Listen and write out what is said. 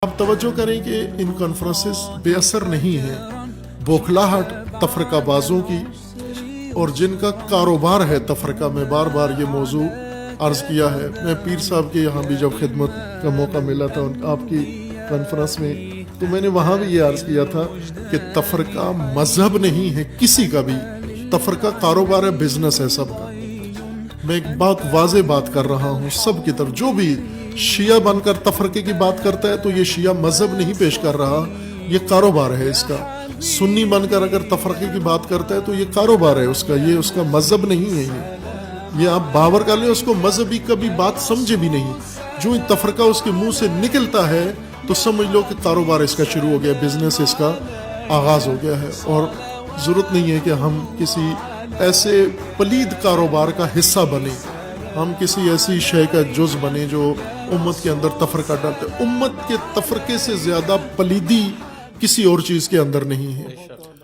آپ توجہ کریں کہ ان کانفرنسز بے اثر نہیں ہیں، بوکھلاہٹ تفرقہ بازوں کی اور جن کا کاروبار ہے تفرقہ. میں بار بار یہ موضوع عرض کیا ہے. میں پیر صاحب کے یہاں بھی جب خدمت کا موقع ملا تھا آپ کی کانفرنس میں، تو میں نے وہاں بھی یہ عرض کیا تھا کہ تفرقہ مذہب نہیں ہے کسی کا بھی، تفرقہ کاروبار ہے، بزنس ہے سب کا. میں ایک بات واضح بات کر رہا ہوں سب کی طرف. جو بھی شیعہ بن کر تفرقے کی بات کرتا ہے تو یہ شیعہ مذہب نہیں پیش کر رہا، یہ کاروبار ہے اس کا. سنی بن کر اگر تفرقے کی بات کرتا ہے تو یہ کاروبار ہے اس کا، یہ اس کا مذہب نہیں ہے. یہ آپ باور کر لیں اس کو مذہبی کبھی بات سمجھے بھی نہیں. جو تفرقہ اس کے منہ سے نکلتا ہے تو سمجھ لو کہ کاروبار اس کا شروع ہو گیا، بزنس اس کا آغاز ہو گیا ہے. اور ضرورت نہیں ہے کہ ہم کسی ایسے پلید کاروبار کا حصہ بنیں، ہم کسی ایسی شے کا جز بنیں جو امت کے اندر تفرقہ ڈالتے. امت کے تفرقے سے زیادہ پلیدی کسی اور چیز کے اندر نہیں ہے.